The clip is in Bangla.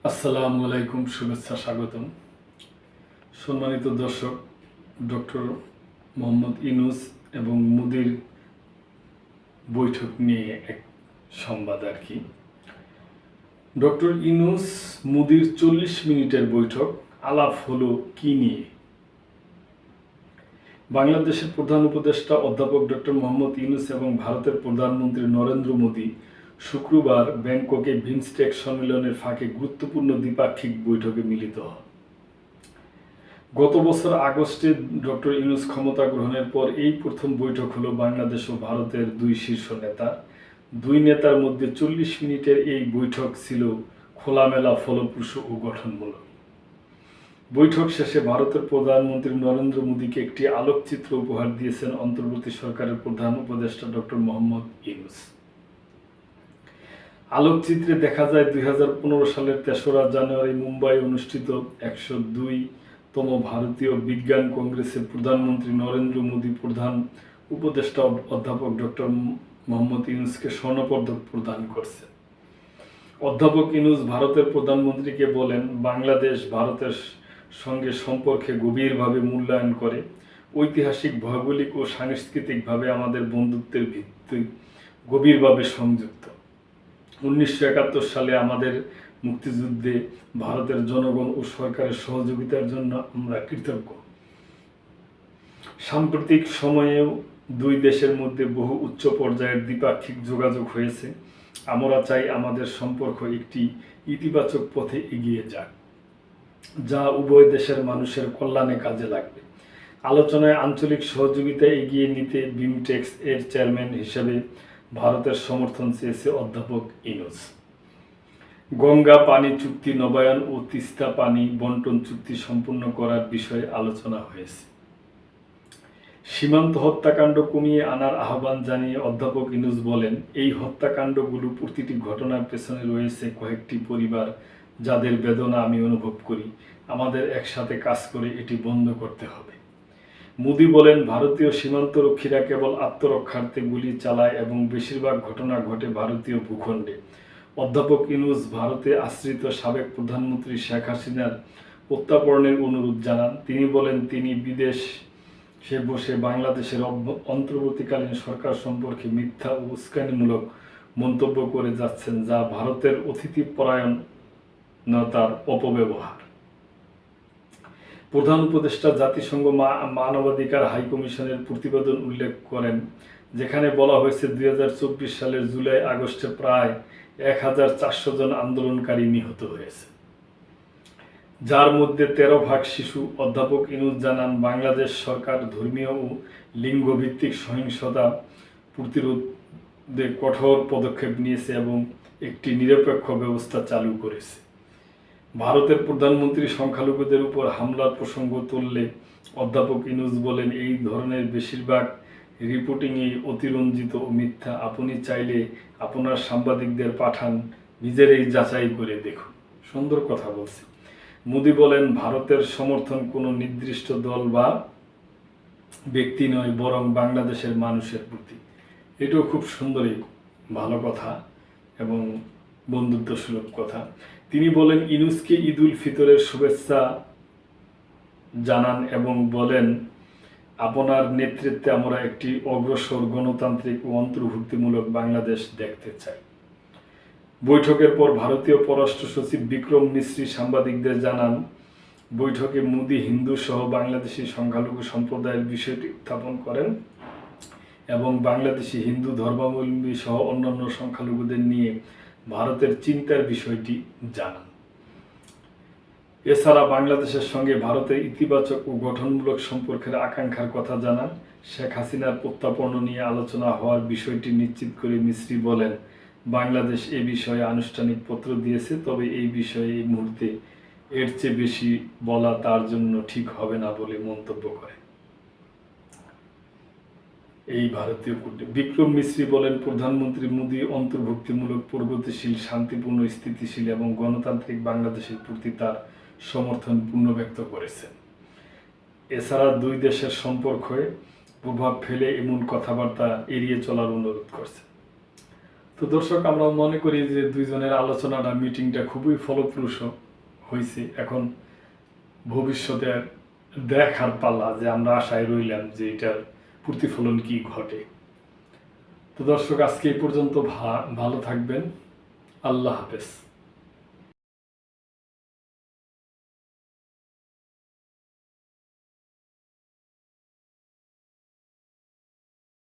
আসসালামু আলাইকুম, শুভেচ্ছা, স্বাগতম। সম্মানিত দর্শক, ডক্টর মোহাম্মদ ইউনূস এবং মোদির বৈঠক নিয়ে এক সংবাদ আর কি। ডক্টর ইউনূস মোদির 40 মিনিটের বৈঠক, আলাপ হলো কি নিয়ে? বাংলাদেশের প্রধান উপদেষ্টা অধ্যাপক ডক্টর মোহাম্মদ ইউনূস এবং ভারতের প্রধানমন্ত্রী নরেন্দ্র মোদি শুক্রবার ব্যাংককে বিমস্টেক সম্মেলনের ফাঁকে গুরুত্বপূর্ণ দ্বিপাক্ষিক বৈঠকে মিলিত হন। গত বছর আগস্টে ডক্টর ইউনূস ক্ষমতা গ্রহণের পর এই প্রথম বৈঠক হলো বাংলাদেশ ও ভারতের দুই শীর্ষ নেতা। দুই নেতার মধ্যে 40 মিনিটের এই বৈঠক ছিল খোলামেলা, ফলপ্রসূ ও গঠনমূলক। বৈঠক শেষে ভারতের প্রধানমন্ত্রী নরেন্দ্র মোদীকে একটি আলোকচিত্র উপহার দিয়েছেন অন্তর্বর্তী সরকারের প্রধান উপদেষ্টা ডক্টর মোহাম্মদ ইউনূস। আলোকচিত্রে দেখা যায় 2015 সালের 3রা জানুয়ারি মুম্বাই অনুষ্ঠিত 102তম ভারতীয় বিজ্ঞান কংগ্রেসে প্রধানমন্ত্রী নরেন্দ্র মোদী প্রধান উপদেষ্টা অধ্যাপক ডক্টর মোহাম্মদ ইউনূসকে স্বর্ণপদক প্রদান করছেন। অধ্যাপক ইউনূস ভারতের প্রধানমন্ত্রীকে বলেন, বাংলাদেশ ভারতের সঙ্গে সম্পর্কে গভীরভাবে মূল্যায়ন করে। ঐতিহাসিক, ভৌগোলিক ও সাংস্কৃতিকভাবে আমাদের বন্ধুত্বের ভিত্তি গভীরভাবে সংযুক্ত। 1971 সালে আমাদের মুক্তিযুদ্ধে ভারতের জনগণ ও সরকারের সহযোগিতার জন্য আমরা কৃতজ্ঞ। সাম্প্রতিক সময়েও দুই দেশের মধ্যে বহু উচ্চ পর্যায়ের দ্বিপাক্ষিক যোগাযোগ হয়েছে। আমরা চাই আমাদের সম্পর্ক একটি ইতিবাচক পথে এগিয়ে যাক, যা উভয় দেশের মানুষের কল্যাণে কাজে লাগবে। আলোচনায় আঞ্চলিক সহযোগিতা এগিয়ে নিতে বিমস্টেক এর চেয়ারম্যান হিসেবে ভারতের সমর্থন চেয়েছে অধ্যাপক ইউনূস। গঙ্গা পানি চুক্তি নবায়ন ও তিস্তা পানি বন্টন চুক্তি সম্পূর্ণ করার বিষয়ে আলোচনা হয়েছে। সীমান্ত হত্যাকাণ্ড কমিয়ে আনার আহ্বান জানিয়ে অধ্যাপক ইউনূস বলেন, এই হত্যাকাণ্ডগুলো প্রতিটি ঘটনার পেছনে রয়েছে কয়েকটি পরিবার যাদের বেদনা আমি অনুভব করি। আমাদের একসাথে কাজ করে এটি বন্ধ করতে হবে। মোদি বলেন, ভারতীয় সীমান্তরক্ষীরা কেবল আত্মরক্ষার্থে গুলি চালায় এবং বেশিরভাগ ঘটনা ঘটে ভারতীয় ভূখণ্ডে। অধ্যাপক ইউনূস ভারতে আশ্রিত সাবেক প্রধানমন্ত্রী শেখ হাসিনার প্রত্যাপনের অনুরোধ জানান। তিনি বলেন, তিনি বিদেশে বসে বাংলাদেশের অন্তর্বর্তীকালীন সরকার সম্পর্কে মিথ্যা ও উস্কানিমূলক মন্তব্য করে যাচ্ছেন, যা ভারতের অতিথিপরায়ণতার অপব্যবহার। প্রধান উপদেষ্টা জাতিসংঘ মানবাধিকার হাইকমিশনের প্রতিবেদন উল্লেখ করেন, যেখানে বলা হয়েছে 2024 সালের জুলাই আগস্টে প্রায় 1400 জন আন্দোলনকারী নিহত হয়েছে, যার মধ্যে 13% শিশু। অধ্যাপক ইউনূস জানান, বাংলাদেশ সরকার ধর্মীয় ও লিঙ্গভিত্তিক সহিংসতা প্রতিরোধে কঠোর পদক্ষেপ নিয়েছে এবং একটি নিরপেক্ষ ব্যবস্থা চালু করেছে। ভারতের প্রধানমন্ত্রী সংখ্যালঘুদের উপর হামলার প্রসঙ্গ তুললে অধ্যাপক ইউনূস বলেন, এই ধরনের বেশিরভাগ রিপোর্টিংই অতিরঞ্জিত ও মিথ্যা। আপনি চাইলে আপনার সাংবাদিকদের পাঠান, নিজেরাই যাচাই করে দেখুন। সুন্দর কথা বলছি। মোদি বলেন, ভারতের সমর্থন কোনো নির্দিষ্ট দল বা ব্যক্তি নয়, বরং বাংলাদেশের মানুষের প্রতি। এটাও খুব সুন্দরই ভালো কথা এবং বন্ধুত্বসুলভ কথা। তিনি বলেন, ইউনূসকে ঈদ উল ফিতরের শুভেচ্ছা জানান এবং বলেন, আপনার নেতৃত্বে আমরা একটি অগ্রসর, গণতান্ত্রিক ও অন্তর্ভুক্তিমূলক বাংলাদেশ দেখতে চাই। বৈঠকের পর ভারতীয় পররাষ্ট্র সচিব বিক্রম মিশ্রি সাংবাদিকদের জানান, বৈঠকে মোদি হিন্দু সহ বাংলাদেশি সংখ্যালঘু সম্প্রদায়ের বিষয়টি উত্থাপন করেন এবং বাংলাদেশি হিন্দু ধর্মাবলম্বী সহ অন্যান্য সংখ্যালঘুদের নিয়ে ভারতের চিন্তার বিষয়টি জানান। এছাড়া বাংলাদেশের সঙ্গে ভারতের ইতিবাচক ও গঠনমূলক সম্পর্কের আকাঙ্ক্ষার কথা জানান। শেখ হাসিনার প্রত্যাপন নিয়ে আলোচনা হওয়ার বিষয়টি নিশ্চিত করে মিশ্রি বলেন, বাংলাদেশ এ বিষয়ে আনুষ্ঠানিক পত্র দিয়েছে, তবে এই বিষয়ে এই মুহূর্তে এর চেয়ে বেশি বলা তার জন্য ঠিক হবে না বলে মন্তব্য করেন এই ভারতীয় কূটনীতিক। বিক্রম মিশ্রি বলেন, প্রধানমন্ত্রী মোদি অন্তর্ভুক্তিমূলক, প্রগতিশীল, শান্তিপূর্ণ, স্থিতিশীল এবং গণতান্ত্রিক বাংলাদেশের প্রতি তার সমর্থন পূর্ণ ব্যক্ত করেছেন। এছাড়া দুই দেশের সম্পর্কে প্রভাব ফেলে এমন কথাবার্তা এড়িয়ে চলার অনুরোধ করছেন। তো দর্শক, আমরা মনে করি যে দুইজনের আলোচনাটা, মিটিংটা খুবই ফলপ্রসূ হয়েছে। এখন ভবিষ্যতে দেখার পালা, যে আমরা আশায় রইলাম যে এটার প্রতিফলন কি ঘটে। তো দর্শক, আজকে এই পর্যন্ত, ভালো থাকবেন। আল্লাহ হাফেজ।